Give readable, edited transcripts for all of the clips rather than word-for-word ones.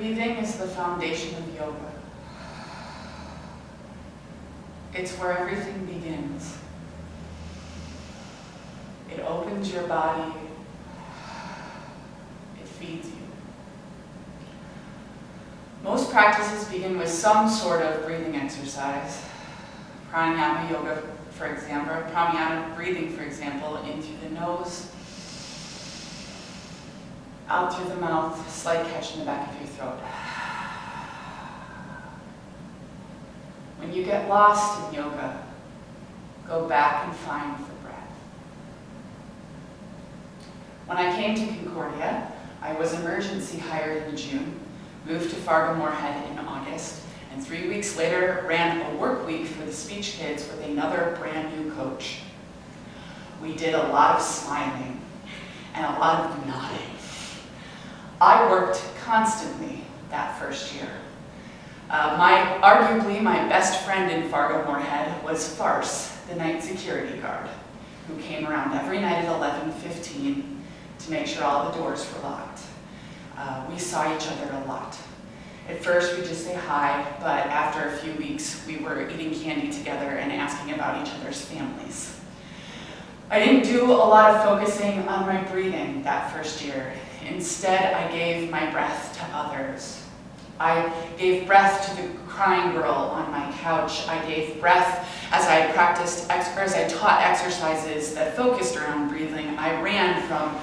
Breathing is the foundation of yoga. It's where everything begins. It opens your body. It feeds you. Most practices begin with some sort of breathing exercise. Pranayama yoga, for example, pranayama breathing, for example, in through the nose, out through the mouth, slight catch in the back of your throat. When you get lost in yoga, go back and find the breath. When I came to Concordia, I was emergency hired in June, moved to Fargo Moorhead in August, and 3 weeks later ran a work week for the speech kids with another brand new coach. We did a lot of smiling and a lot of nodding. I worked constantly that first year. Arguably my best friend in Fargo Moorhead was Farce, the night security guard, who came around every night at 11:15 to make sure all the doors were locked. We saw each other a lot. At first we'd just say hi, but after a few weeks we were eating candy together and asking about each other's families. I didn't do a lot of focusing on my breathing that first year. Instead, I gave my breath to others. I gave breath to the crying girl on my couch. I gave breath as I taught exercises that focused around breathing. I ran from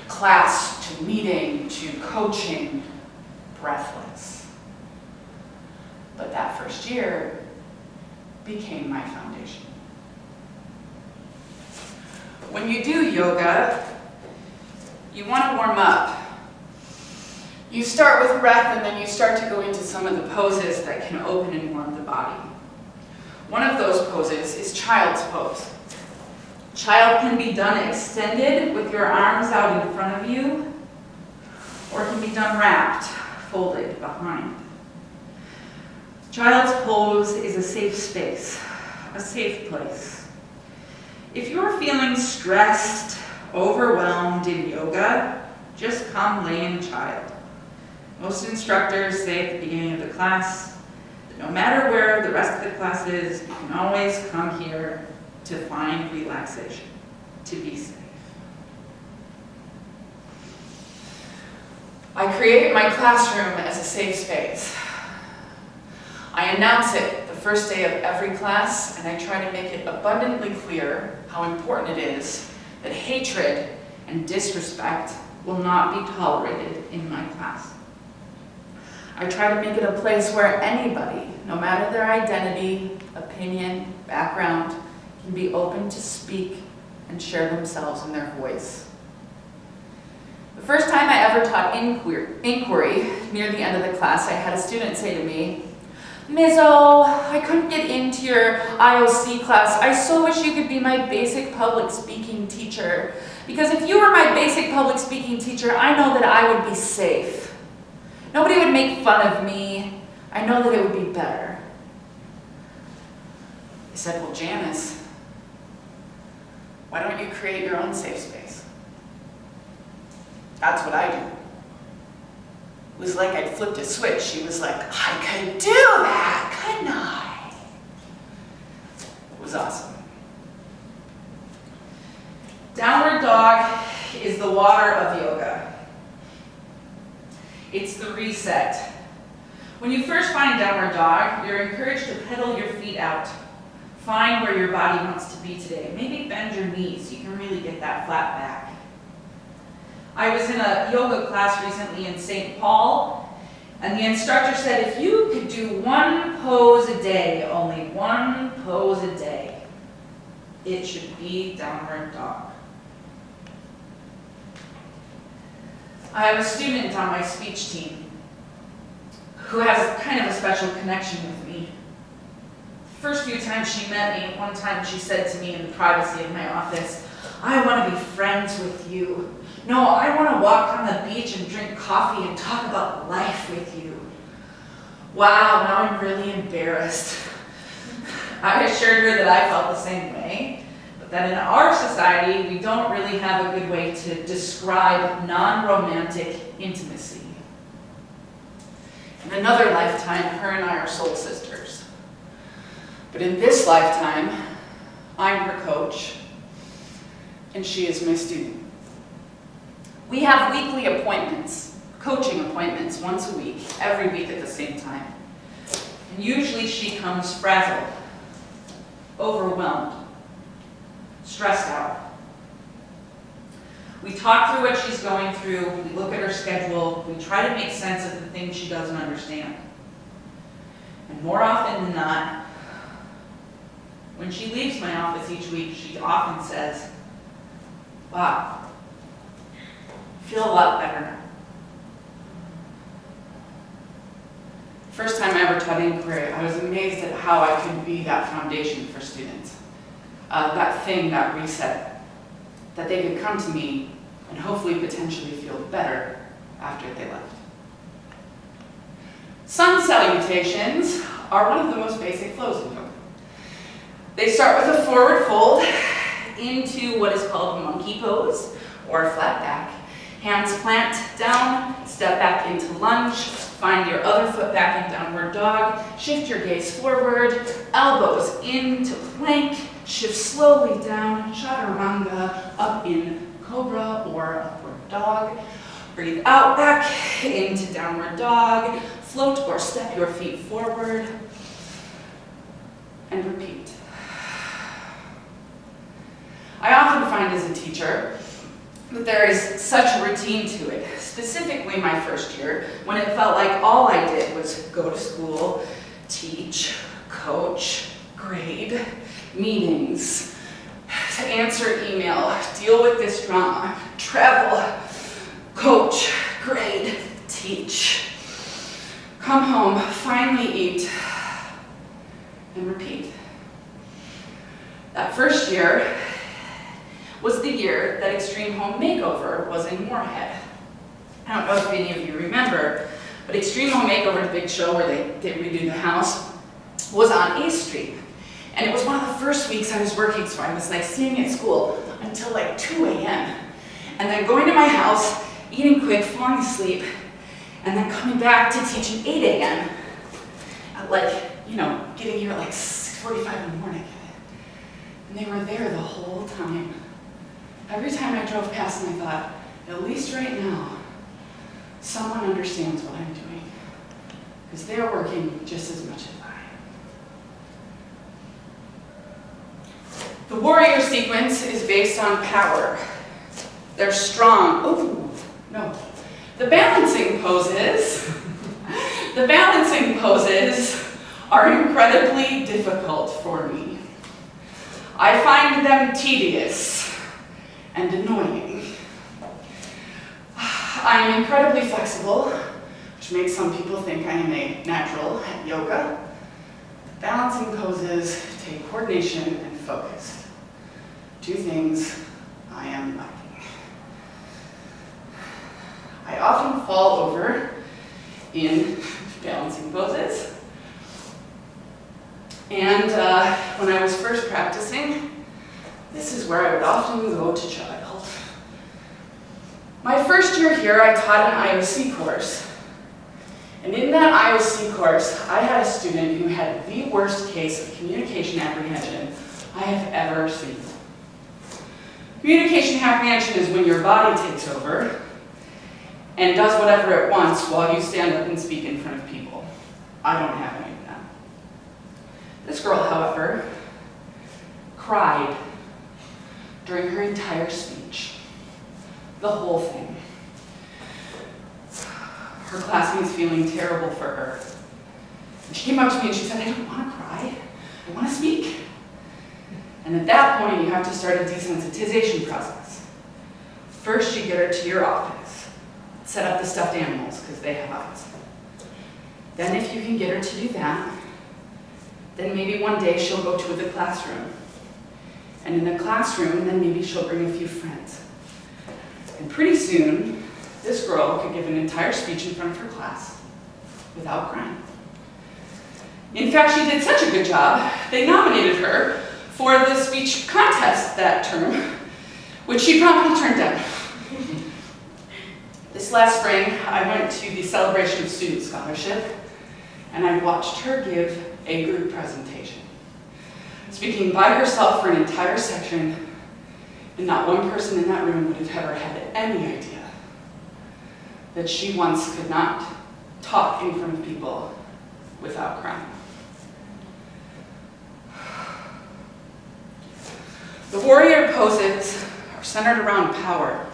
class to meeting to coaching, breathless. But that first year became my foundation. When you do yoga, you want to warm up. You start with breath and then you start to go into some of the poses that can open and warm the body. One of those poses is child's pose. Child can be done extended with your arms out in front of you, or it can be done wrapped, folded behind. Child's pose is a safe space, a safe place. If you're feeling stressed, overwhelmed in yoga, just come lay in child. Most instructors say at the beginning of the class that no matter where the rest of the class is, you can always come here to find relaxation, to be safe. I create my classroom as a safe space. I announce it the first day of every class, and I try to make it abundantly clear how important it is that hatred and disrespect will not be tolerated in my class. I try to make it a place where anybody, no matter their identity, opinion, background, can be open to speak and share themselves and their voice. The first time I ever taught inquiry, near the end of the class, I had a student say to me, "Ms. O, I couldn't get into your IOC class. I so wish you could be my basic public speaking teacher. Because if you were my basic public speaking teacher, I know that I would be safe. Nobody would make fun of me. I know that it would be better." I said, "Well, Janice, why don't you create your own safe space?" That's what I do. It was like I'd flipped a switch. She was like, "I could do that, couldn't I?" It was awesome. Downward dog is the water of yoga. It's the reset. When you first find downward dog, you're encouraged to pedal your feet out. Find where your body wants to be today. Maybe bend your knees so you can really get that flat back. I was in a yoga class recently in St. Paul, and the instructor said if you could do one pose a day, only one pose a day, it should be downward dog. I have a student on my speech team who has kind of a special connection with me. The first few times she met me, one time she said to me in the privacy of my office, "I want to be friends with you. No, I want to walk on the beach and drink coffee and talk about life with you." Wow, now I'm really embarrassed. I assured her that I felt the same way, but that in our society, we don't really have a good way to describe non-romantic intimacy. In another lifetime, her and I are soul sisters. But in this lifetime, I'm her coach, and she is my student. We have weekly appointments, coaching appointments, once a week, every week at the same time. And usually she comes frazzled, overwhelmed, stressed out. We talk through what she's going through, we look at her schedule, we try to make sense of the things she doesn't understand. And more often than not, when she leaves my office each week, she often says, "Wow, I feel a lot better now." First time I ever taught inquiry, I was amazed at how I could be that foundation for students. That thing, that reset, that they could come to me and hopefully potentially feel better after they left. Sun salutations are one of the most basic flows in yoga. They start with a forward fold into what is called monkey pose or flat back. Hands plant down, step back into lunge, find your other foot back in downward dog, shift your gaze forward, elbows into plank, shift slowly down, chaturanga, up in cobra or upward dog. Breathe out back into downward dog, float or step your feet forward, and repeat. I often find as a teacher that there is such a routine to it, specifically my first year, when it felt like all I did was go to school, teach, coach, grade, meetings, answer email, deal with this drama, travel, coach, grade, teach, come home, finally eat, and repeat. That first year was the year that Extreme Home Makeover was in Moorhead. I don't know if any of you remember, but Extreme Home Makeover, the big show where they redo the house, was on 8th Street. And it was one of the first weeks I was working, so I was like staying at school until like 2 a.m. And then going to my house, eating quick, falling asleep, and then coming back to teach at 8 a.m. At like, getting here at like 6:45 in the morning. And they were there the whole time. Every time I drove past and I thought, at least right now, someone understands what I'm doing. Because they're working just as much as I am. The warrior sequence is based on power. They're strong. Ooh, no. The balancing poses are incredibly difficult for me. I find them tedious and annoying. I am incredibly flexible, which makes some people think I am a natural at yoga. Balancing poses take coordination and focus. Two things I am lacking. I often fall over in balancing poses. And when I was first practicing, this is where I would often go to child. My first year here, I taught an IOC course. And in that IOC course, I had a student who had the worst case of communication apprehension I have ever seen. Communication apprehension is when your body takes over and does whatever it wants while you stand up and speak in front of people. I don't have any of that. This girl, however, cried during her entire speech. The whole thing. Her classmates feeling terrible for her. And she came up to me and she said, "I don't want to cry. I want to speak." And at that point, you have to start a desensitization process. First, you get her to your office. Set up the stuffed animals, because they have eyes. Then if you can get her to do that, then maybe one day she'll go to the classroom. And in the classroom, then maybe she'll bring a few friends. And pretty soon, this girl could give an entire speech in front of her class without crying. In fact, she did such a good job, they nominated her for the speech contest that term, which she promptly turned down. The This last spring, I went to the Celebration of Student Scholarship, and I watched her give a group presentation, speaking by herself for an entire section, and not one person in that room would have ever had any idea that she once could not talk in front of people without crying. The warrior poses are centered around power.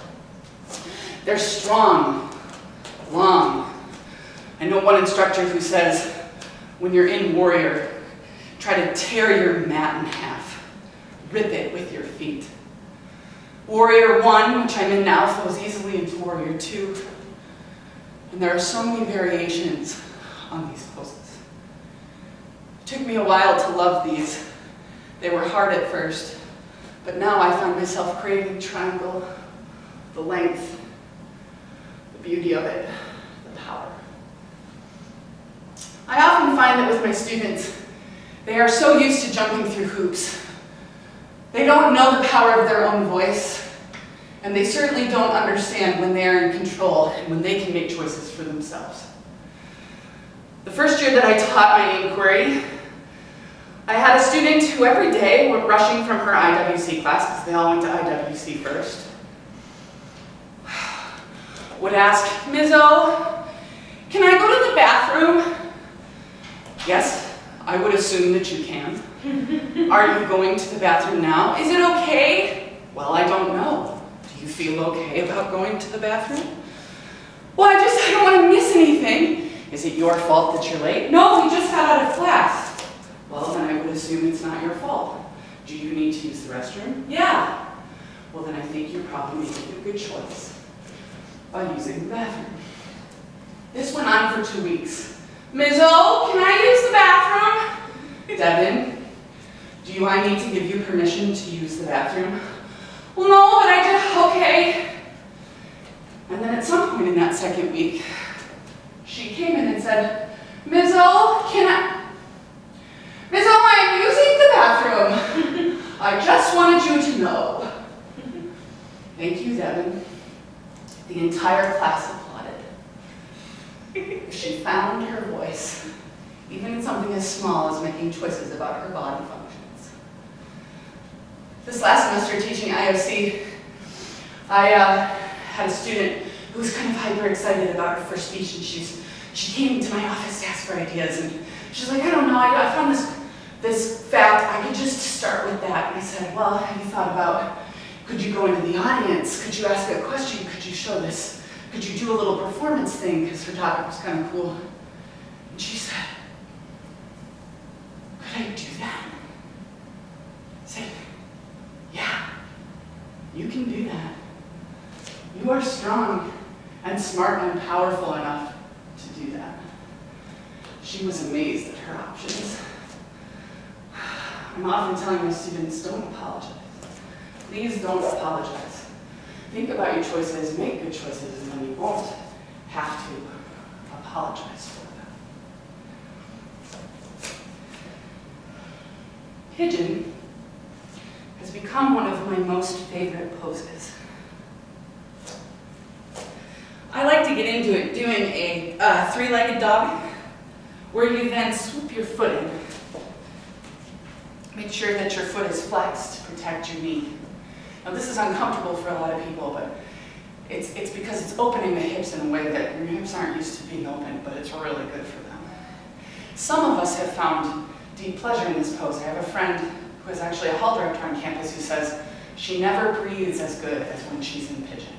They're strong, long. I know one instructor who says, when you're in warrior, try to tear your mat in half. Rip it with your feet. Warrior 1, which I'm in now, flows easily into Warrior 2. And there are so many variations on these poses. It took me a while to love these. They were hard at first, but now I find myself craving triangle, the length, the beauty of it, the power. I often find that with my students, they are so used to jumping through hoops. They don't know the power of their own voice, and they certainly don't understand when they are in control and when they can make choices for themselves. The first year that I taught my inquiry, I had a student who every day, rushing from her IWC class, because they all went to IWC first, would ask, Ms. O, can I go to the bathroom? Yes, I would assume that you can. Are you going to the bathroom now? Is it okay? Well, I don't know. Do you feel okay about going to the bathroom? Well, I don't want to miss anything. Is it your fault that you're late? No, we just got out of class. Well, then I would assume it's not your fault. Do you need to use the restroom? Yeah. Well, then I think you're probably making a good choice by using the bathroom. This went on for 2 weeks. Ms. O, can I use the bathroom? Devin, do I need to give you permission to use the bathroom? Well, no, but I did, okay. And then at some point in that second week, she came in and said, Ms. O, Ms. O, I'm using the bathroom. I just wanted you to know. Thank you, Devin. The entire class applauded. She found her voice, even in something as small as making choices about her body functions. This last semester teaching IOC, I had a student who was kind of hyper excited about her first speech, and she came to my office to ask for ideas, and she's like, I don't know, I found this fact, I could just start with that. And I said, well, have you thought about, could you go into the audience? Could you ask a question? Could you show this? Could you do a little performance thing? Because her topic was kind of cool. And she said, could I do that? I said, yeah, you can do that. You are strong and smart and powerful enough to do that. She was amazed at her options. I'm often telling my students, don't apologize. Please don't apologize. Think about your choices, make good choices, and then you won't have to apologize for them. Pigeon has become one of my most favorite poses. I like to get into it doing a three-legged dog, where you then swoop your foot in. Make sure that your foot is flexed to protect your knee. Now this is uncomfortable for a lot of people, but it's because it's opening the hips in a way that your hips aren't used to being open, but it's really good for them. Some of us have found deep pleasure in this pose. I have a friend who is actually a hall director on campus who says she never breathes as good as when she's in pigeon.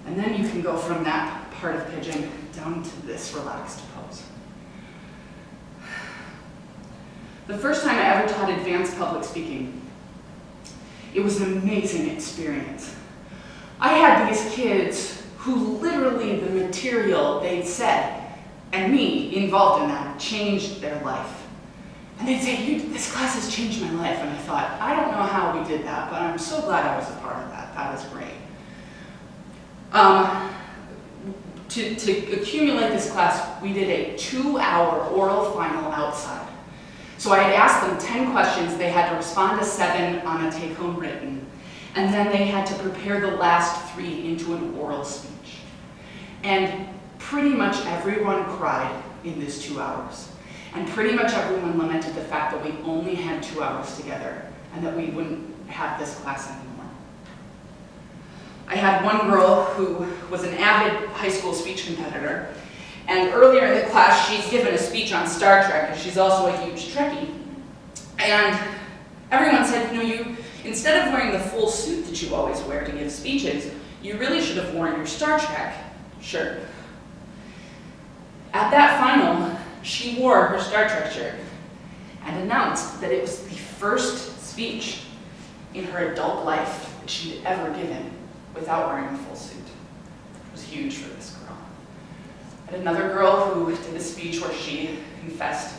And then you can go from that part of pigeon down to this relaxed pose. The first time I ever taught advanced public speaking, it was an amazing experience. I had these kids who literally the material they'd said, and me involved in that, changed their life. And they'd say, this class has changed my life. And I thought, I don't know how we did that, but I'm so glad I was a part of that. That was great. To accumulate this class, we did a 2-hour oral final outside. So I had asked them 10 questions. They had to respond to 7 on a take-home written. And then they had to prepare the last 3 into an oral speech. And pretty much everyone cried in this 2 hours. And pretty much everyone lamented the fact that we only had 2 hours together and that we wouldn't have this class anymore. I had one girl who was an avid high school speech competitor, and earlier in the class she'd given a speech on Star Trek, and she's also a huge Trekkie. And everyone said, you instead of wearing the full suit that you always wear to give speeches, you really should have worn your Star Trek shirt. At that final, she wore her Star Trek shirt and announced that it was the first speech in her adult life that she'd ever given without wearing a full suit. It was huge for this girl. I had another girl who did a speech where she confessed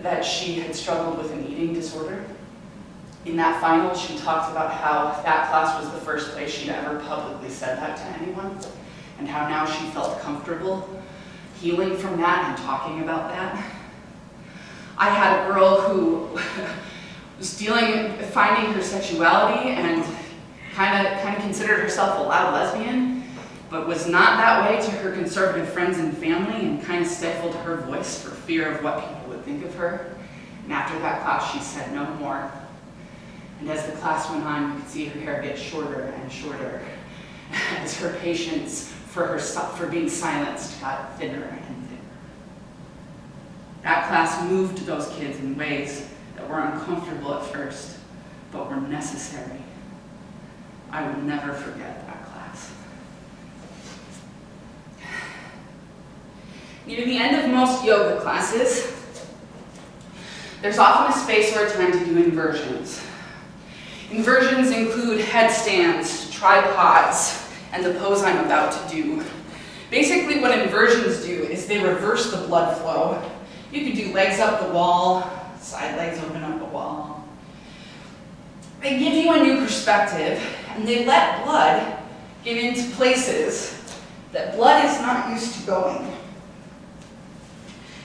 that she had struggled with an eating disorder. In that final, she talked about how that class was the first place she'd ever publicly said that to anyone, and how now she felt comfortable healing from that and talking about that. I had a girl who was finding her sexuality and kind of considered herself a loud lesbian, but was not that way to her conservative friends and family, and kind of stifled her voice for fear of what people would think of her. And after that class, she said no more. And as the class went on, you could see her hair get shorter and shorter as her patience for being silenced got thinner and thinner. That class moved those kids in ways that were uncomfortable at first, but were necessary. I will never forget that class. Near the end of most yoga classes, there's often a space or a time to do inversions. Inversions include headstands, tripods, and the pose I'm about to do. Basically what inversions do is they reverse the blood flow. You can do legs up the wall, side legs open up the wall. They give you a new perspective, and they let blood get into places that blood is not used to going.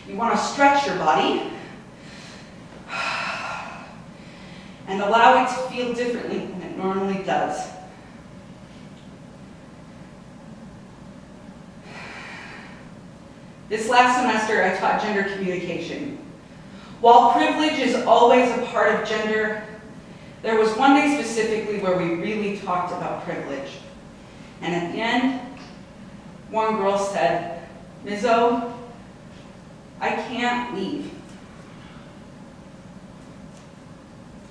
You want to stretch your body and allow it to feel differently than it normally does. This last semester, I taught gender communication. While privilege is always a part of gender, there was one day specifically where we really talked about privilege. And at the end, one girl said, "Ms. O, I can't leave."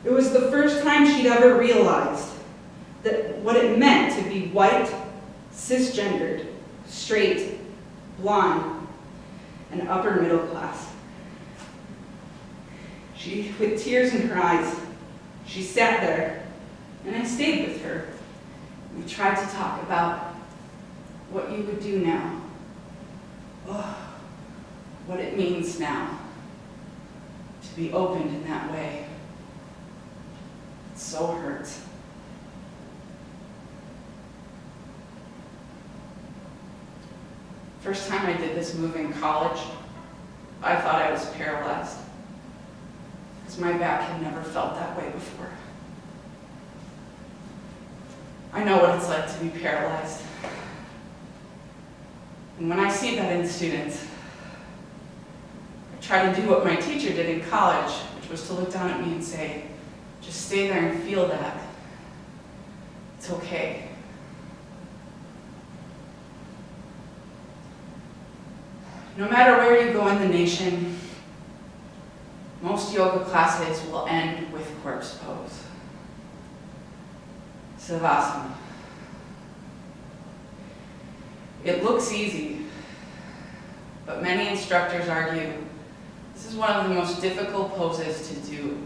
It was the first time she'd ever realized that what it meant to be white, cisgendered, straight, blonde, and upper middle class. With tears in her eyes, she sat there, and I stayed with her. We tried to talk about what you would do now. Oh, what it means now to be opened in that way. It so hurts. First time I did this move in college, I thought I was paralyzed, because my back had never felt that way before. I know what it's like to be paralyzed. And when I see that in students, I try to do what my teacher did in college, which was to look down at me and say, just stay there and feel that. It's okay. No matter where you go in the nation, most yoga classes will end with corpse pose. Savasana. It looks easy, but many instructors argue this is one of the most difficult poses to do,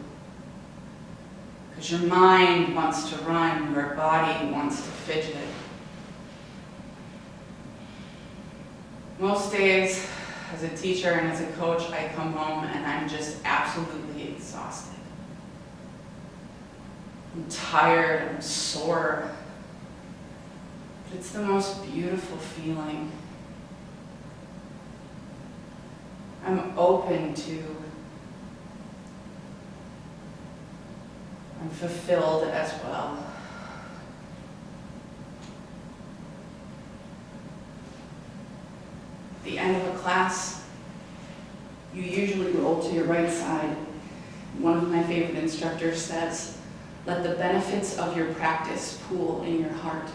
because your mind wants to run, your body wants to fidget. Most days, as a teacher and as a coach, I come home and I'm just absolutely exhausted. I'm tired, I'm sore. But it's the most beautiful feeling. I'm open to, I'm fulfilled as well. the end of a class, you usually roll to your right side. One of my favorite instructors says, "Let the benefits of your practice pool in your heart."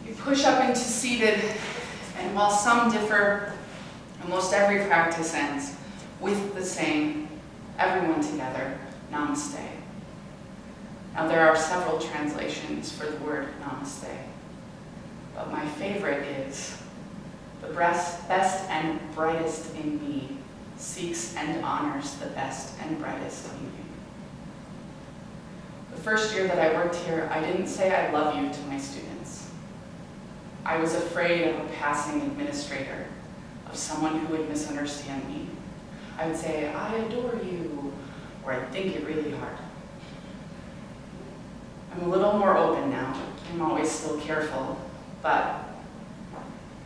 You push up into seated, and while some differ, almost every practice ends with the same, everyone together, namaste. Now there are several translations for the word namaste, but my favorite is, "The best and brightest in me seeks and honors the best and brightest in you." The first year that I worked here, I didn't say "I love you" to my students. I was afraid of a passing administrator, of someone who would misunderstand me. I would say, "I adore you," or "I think it really hard." I'm a little more open now. I'm always still careful, but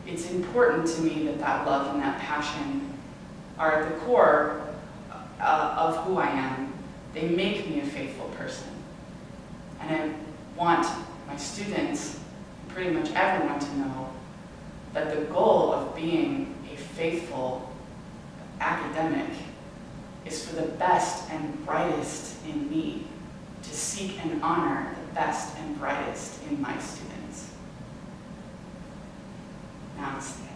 it's important to me that that love and that passion are at the core of who I am. They make me a faithful person. And I want my students, pretty much everyone, to know that the goal of being a faithful academic is for the best and brightest in me, to seek and honor the best and brightest in my students. Namaste.